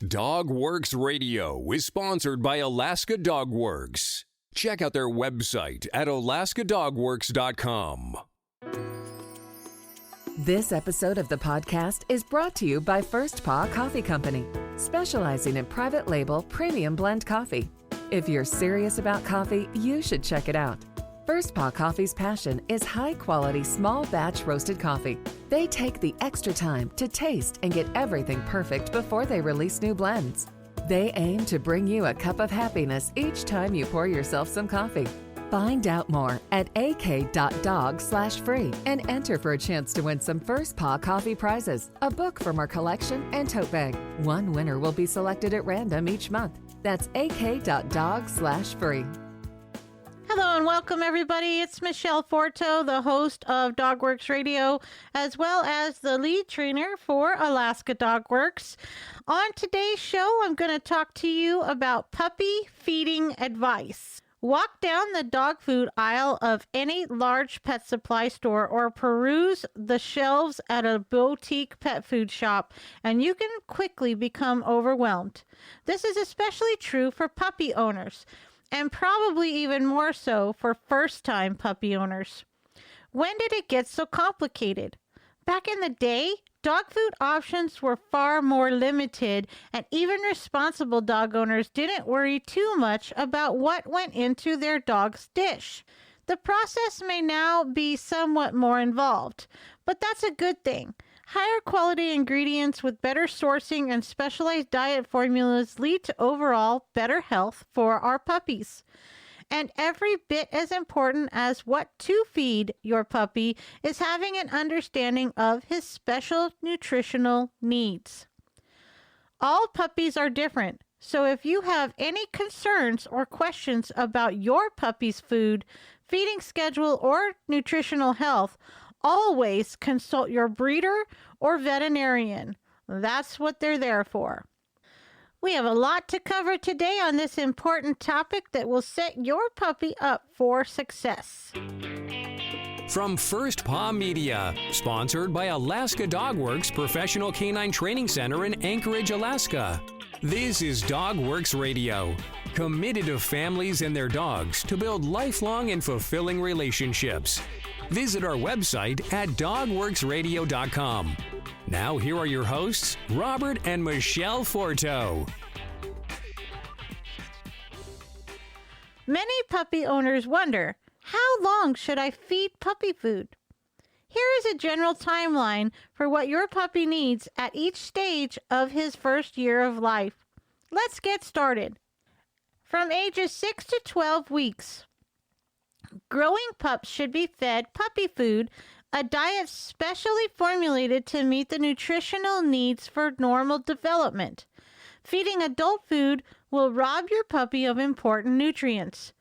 Dog Works Radio is sponsored by Alaska Dog Works. Check out their website at alaskadogworks.com. This episode of the podcast is brought to you by First Paw Coffee Company, specializing in private label premium blend coffee. If you're serious about coffee, you should check it out. First Paw Coffee's passion is high-quality, small-batch roasted coffee. They take the extra time to taste and get everything perfect before they release new blends. They aim to bring you a cup of happiness each time you pour yourself some coffee. Find out more at ak.dog/free and enter for a chance to win some First Paw Coffee prizes, a book from our collection, and tote bag. One winner will be selected at random each month. That's ak.dog/free. Hello and welcome, everybody. It's Michele Forto, the host of DogWorks Radio, as well as the lead trainer for Alaska DogWorks. On today's show, I'm going to talk to you about puppy feeding advice. Walk down the dog food aisle of any large pet supply store or peruse the shelves at a boutique pet food shop, and you can quickly become overwhelmed. This is especially true for puppy owners, and probably even more so for first-time puppy owners. When did it get so complicated? Back in the day, dog food options were far more limited, and even responsible dog owners didn't worry too much about what went into their dog's dish. The process may now be somewhat more involved, but that's a good thing. Higher quality ingredients with better sourcing and specialized diet formulas lead to overall better health for our puppies. And every bit as important as what to feed your puppy is having an understanding of his special nutritional needs. All puppies are different, so if you have any concerns or questions about your puppy's food, feeding schedule, or nutritional health, always consult your breeder or veterinarian. That's what they're there for. We have a lot to cover today on this important topic that will set your puppy up for success. From First Paw Media, sponsored by Alaska Dog Works Professional Canine Training Center in Anchorage, Alaska. This is Dog Works Radio, committed to families and their dogs to build lifelong and fulfilling relationships. Visit our website at dogworksradio.com. Now, here are your hosts, Robert and Michele Forto. Many puppy owners wonder, how long should I feed puppy food? Here is a general timeline for what your puppy needs at each stage of his first year of life. Let's get started. From ages 6 to 12 weeks, growing pups should be fed puppy food, a diet specially formulated to meet the nutritional needs for normal development. Feeding adult food will rob your puppy of important nutrients.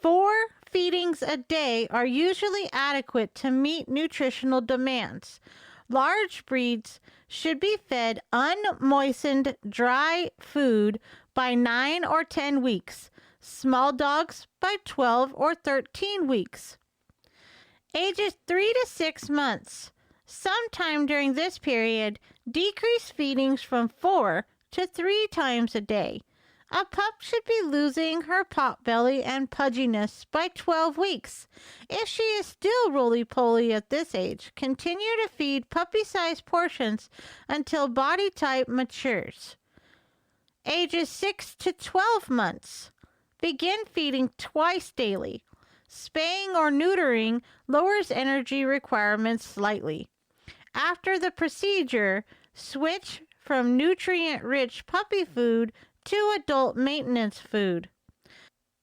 4 feedings a day are usually adequate to meet nutritional demands. Large breeds should be fed unmoistened dry food by 9 or 10 weeks. Small dogs by 12 or 13 weeks. Ages 3 to 6 months. Sometime during this period, decrease feedings from 4 to 3 times a day. A pup should be losing her pot belly and pudginess by 12 weeks. If she is still roly-poly at this age, continue to feed puppy-sized portions until body type matures. Ages 6 to 12 months. Begin feeding twice daily. Spaying or neutering lowers energy requirements slightly. After the procedure, switch from nutrient-rich puppy food to adult maintenance food.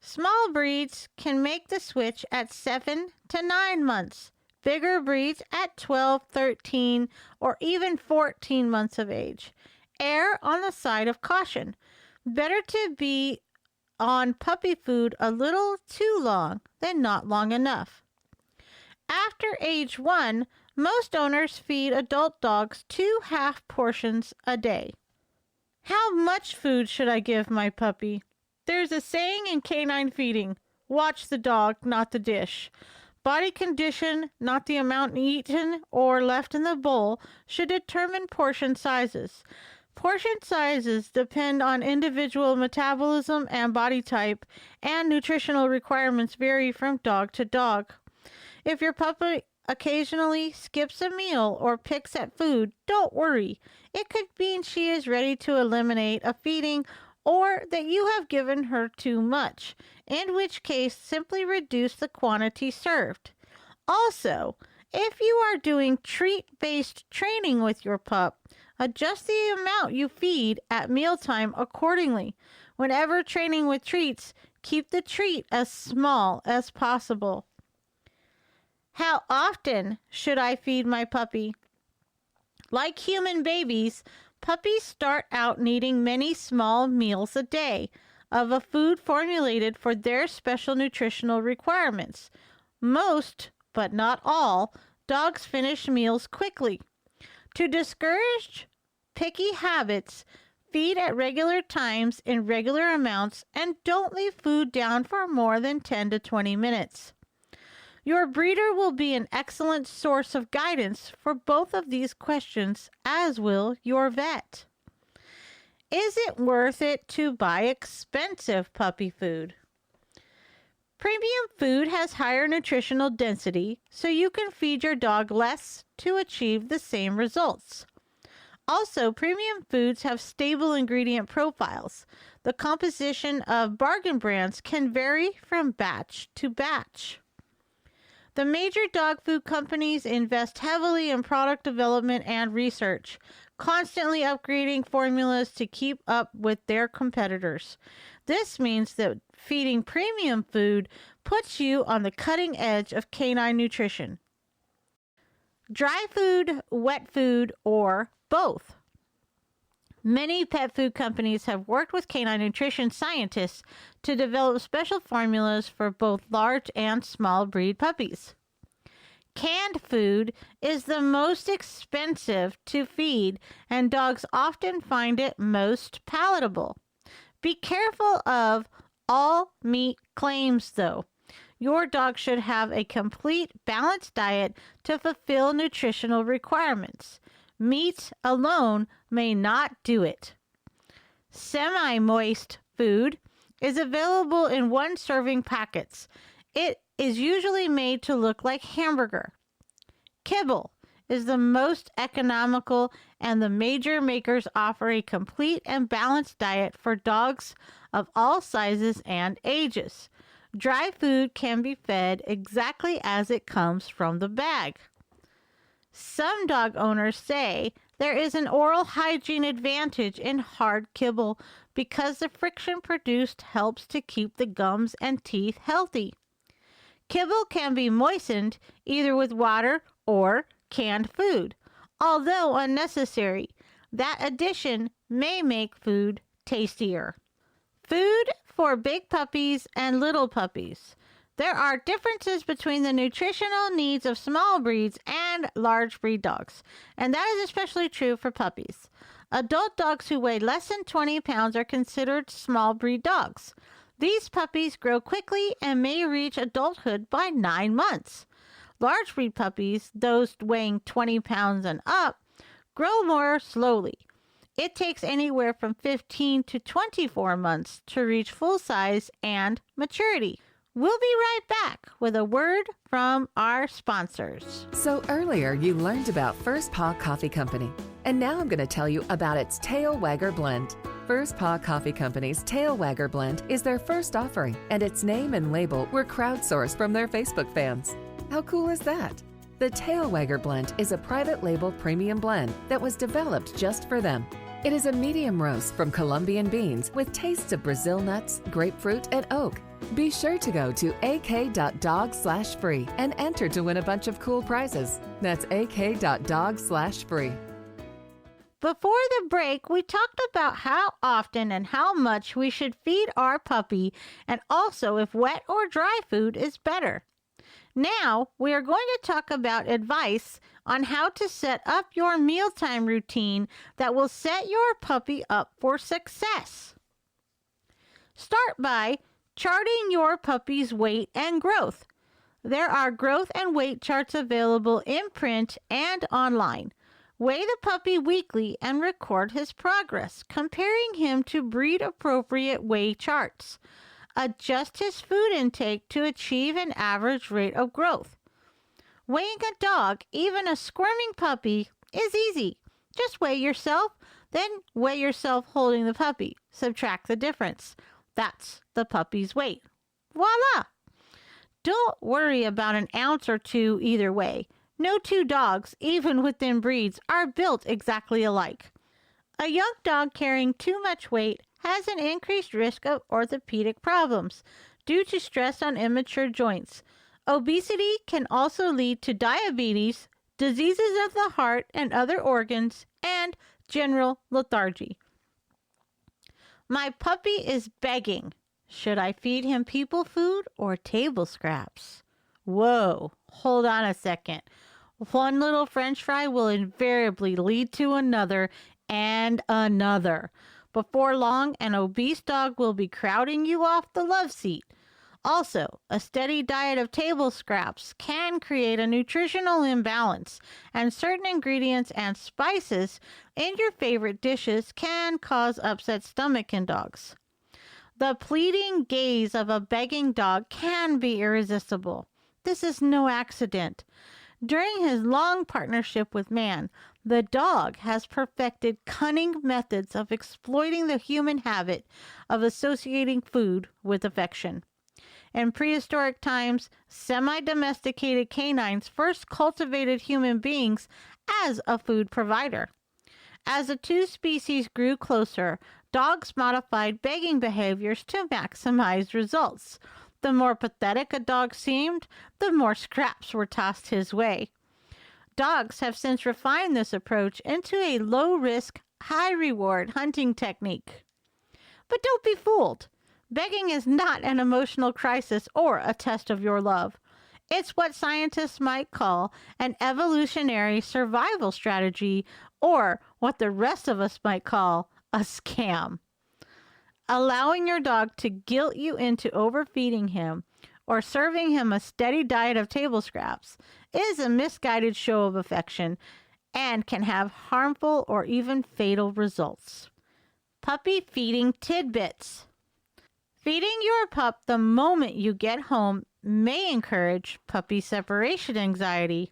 Small breeds can make the switch at 7 to 9 months. Bigger breeds at 12, 13, or even 14 months of age. Err on the side of caution. Better to be on puppy food a little too long than not long enough. After age 1, most owners feed adult dogs 2 half portions a day. How much food should I give my puppy? There's a saying in canine feeding, watch the dog, not the dish. Body condition, not the amount eaten or left in the bowl, should determine portion sizes. Portion sizes depend on individual metabolism and body type, and nutritional requirements vary from dog to dog. If your puppy occasionally skips a meal or picks at food, don't worry. It could mean she is ready to eliminate a feeding or that you have given her too much, in which case simply reduce the quantity served. Also, if you are doing treat-based training with your pup, adjust the amount you feed at mealtime accordingly. Whenever training with treats, keep the treat as small as possible. How often should I feed my puppy? Like human babies, puppies start out needing many small meals a day of a food formulated for their special nutritional requirements. Most, but not all, dogs finish meals quickly. To discourage picky habits, feed at regular times in regular amounts and don't leave food down for more than 10 to 20 minutes. Your breeder will be an excellent source of guidance for both of these questions, as will your vet. Is it worth it to buy expensive puppy food? Premium food has higher nutritional density, so you can feed your dog less to achieve the same results. Also, premium foods have stable ingredient profiles. The composition of bargain brands can vary from batch to batch. The major dog food companies invest heavily in product development and research, constantly upgrading formulas to keep up with their competitors. This means that feeding premium food puts you on the cutting edge of canine nutrition. Dry food, wet food, or both. Many pet food companies have worked with canine nutrition scientists to develop special formulas for both large and small breed puppies. Canned food is the most expensive to feed, and dogs often find it most palatable. Be careful of all meat claims, though. Your dog should have a complete, balanced diet to fulfill nutritional requirements. Meat alone may not do it. Semi-moist food is available in one-serving packets. It is usually made to look like hamburger. Kibble is the most economical, and the major makers offer a complete and balanced diet for dogs of all sizes and ages. Dry food can be fed exactly as it comes from the bag. Some dog owners say there is an oral hygiene advantage in hard kibble because the friction produced helps to keep the gums and teeth healthy. Kibble can be moistened either with water or canned food, although unnecessary. That addition may make food tastier. Food for big puppies and little puppies. There are differences between the nutritional needs of small breeds and large breed dogs, and that is especially true for puppies. Adult dogs who weigh less than 20 pounds are considered small breed dogs. These puppies grow quickly and may reach adulthood by 9 months. Large breed puppies, those weighing 20 pounds and up, grow more slowly. It takes anywhere from 15 to 24 months to reach full size and maturity. We'll be right back with a word from our sponsors. So earlier you learned about First Paw Coffee Company, and now I'm going to tell you about its Tail Wagger Blend. First Paw Coffee Company's Tail Wagger Blend is their first offering, and its name and label were crowdsourced from their Facebook fans. How cool is that? The Tail Wagger Blend is a private label premium blend that was developed just for them. It is a medium roast from Colombian beans with tastes of Brazil nuts, grapefruit, and oak. Be sure to go to ak.dog/free and enter to win a bunch of cool prizes. That's ak.dog/free. Before the break, we talked about how often and how much we should feed our puppy, and also if wet or dry food is better. Now, we are going to talk about advice on how to set up your mealtime routine that will set your puppy up for success. Start by charting your puppy's weight and growth. There are growth and weight charts available in print and online. Weigh the puppy weekly and record his progress, comparing him to breed-appropriate weigh charts. Adjust his food intake to achieve an average rate of growth. Weighing a dog, even a squirming puppy, is easy. Just weigh yourself, then weigh yourself holding the puppy. Subtract the difference. That's the puppy's weight. Voila! Don't worry about an ounce or two either way. No two dogs, even within breeds, are built exactly alike. A young dog carrying too much weight has an increased risk of orthopedic problems due to stress on immature joints. Obesity can also lead to diabetes, diseases of the heart and other organs, and general lethargy. My puppy is begging. Should I feed him people food or table scraps? Whoa, hold on a second. One little French fry will invariably lead to another and another. Before long, an obese dog will be crowding you off the love seat. Also, a steady diet of table scraps can create a nutritional imbalance, and certain ingredients and spices in your favorite dishes can cause upset stomach in dogs. The pleading gaze of a begging dog can be irresistible. This is no accident. During his long partnership with man, the dog has perfected cunning methods of exploiting the human habit of associating food with affection. In prehistoric times, semi-domesticated canines first cultivated human beings as a food provider. As the two species grew closer, dogs modified begging behaviors to maximize results. The more pathetic a dog seemed, the more scraps were tossed his way. Dogs have since refined this approach into a low-risk, high-reward hunting technique. But don't be fooled. Begging is not an emotional crisis or a test of your love. It's what scientists might call an evolutionary survival strategy, or what the rest of us might call a scam. Allowing your dog to guilt you into overfeeding him or serving him a steady diet of table scraps is a misguided show of affection and can have harmful or even fatal results. Puppy feeding tidbits. Feeding your pup the moment you get home may encourage puppy separation anxiety.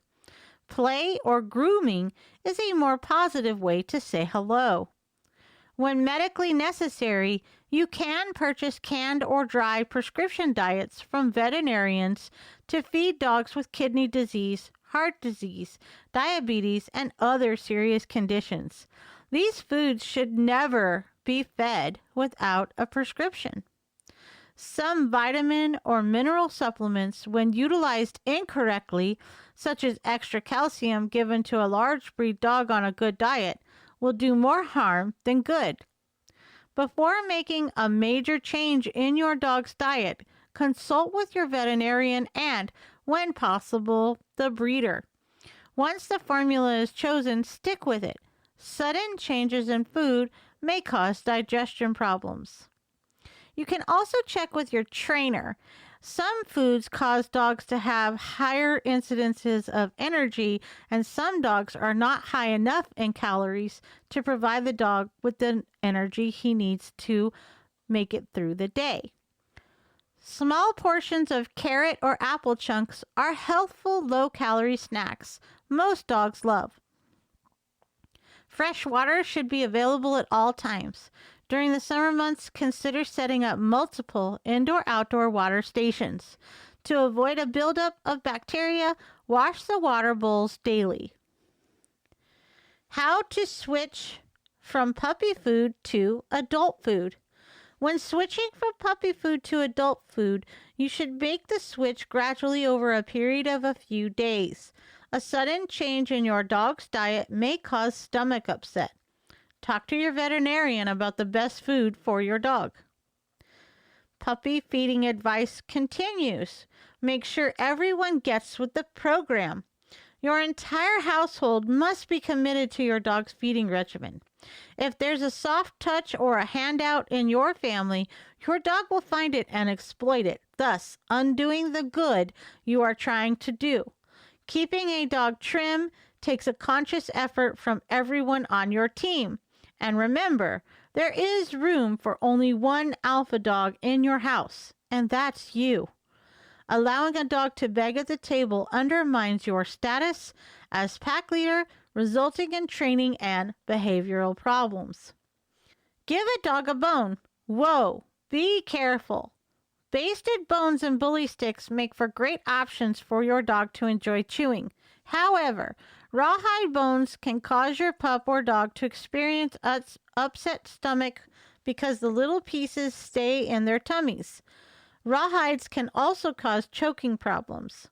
Play or grooming is a more positive way to say hello. When medically necessary, you can purchase canned or dry prescription diets from veterinarians to feed dogs with kidney disease, heart disease, diabetes, and other serious conditions. These foods should never be fed without a prescription. Some vitamin or mineral supplements, when utilized incorrectly, such as extra calcium given to a large breed dog on a good diet, will do more harm than good. Before making a major change in your dog's diet, consult with your veterinarian and, when possible, the breeder. Once the formula is chosen, stick with it. Sudden changes in food may cause digestion problems. You can also check with your trainer. Some foods cause dogs to have higher incidences of energy, and some dogs are not high enough in calories to provide the dog with the energy he needs to make it through the day. Small portions of carrot or apple chunks are healthful, low-calorie snacks most dogs love. Fresh water should be available at all times. During the summer months, consider setting up multiple indoor-outdoor water stations. To avoid a buildup of bacteria, wash the water bowls daily. How to switch from puppy food to adult food. When switching from puppy food to adult food, you should make the switch gradually over a period of a few days. A sudden change in your dog's diet may cause stomach upset. Talk to your veterinarian about the best food for your dog. Puppy feeding advice continues. Make sure everyone gets with the program. Your entire household must be committed to your dog's feeding regimen. If there's a soft touch or a handout in your family, your dog will find it and exploit it, thus undoing the good you are trying to do. Keeping a dog trim, takes a conscious effort from everyone on your team. And remember, there is room for only one alpha dog in your house, and that's you. Allowing a dog to beg at the table undermines your status as pack leader, resulting in training and behavioral problems. Give a dog a bone. Whoa, be careful. Basted bones and bully sticks make for great options for your dog to enjoy chewing. However, rawhide bones can cause your pup or dog to experience upset stomach because the little pieces stay in their tummies. Rawhides can also cause choking problems.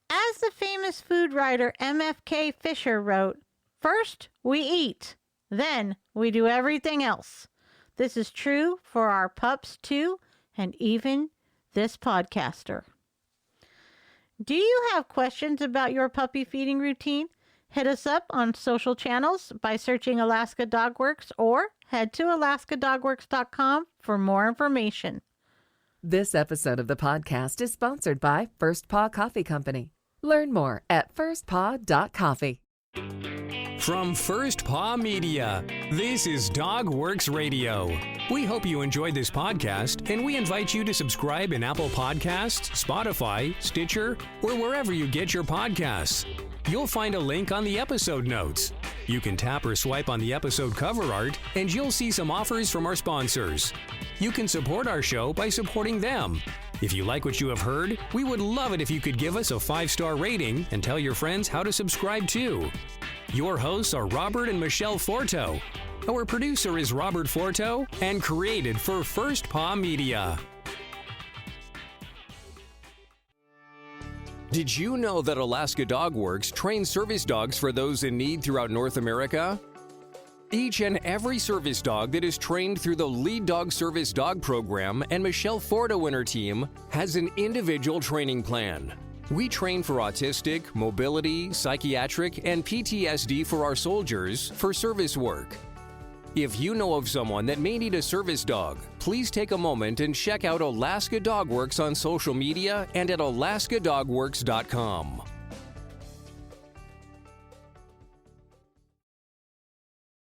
As the famous food writer MFK Fisher wrote, "First we eat, then we do everything else." This is true for our pups too, and even this podcaster. Do you have questions about your puppy feeding routine? Hit us up on social channels by searching Alaska Dog Works or head to alaskadogworks.com for more information. This episode of the podcast is sponsored by First Paw Coffee Company. Learn more at firstpaw.coffee. From First Paw Media, this is Dog Works Radio. We hope you enjoyed this podcast, and we invite you to subscribe in Apple Podcasts, Spotify, Stitcher, or wherever you get your podcasts. You'll find a link on the episode notes. You can tap or swipe on the episode cover art, and you'll see some offers from our sponsors. You can support our show by supporting them. If you like what you have heard, we would love it if you could give us a 5-star rating and tell your friends how to subscribe too. Your hosts are Robert and Michele Forto. Our producer is Robert Forto and created for First Paw Media. Did you know that Alaska Dog Works trains service dogs for those in need throughout North America? Each and every service dog that is trained through the Lead Dog Service Dog Program and Michele Forto and her team has an individual training plan. We train for autistic, mobility, psychiatric, and PTSD for our soldiers for service work. If you know of someone that may need a service dog, please take a moment and check out Alaska Dog Works on social media and at alaskadogworks.com.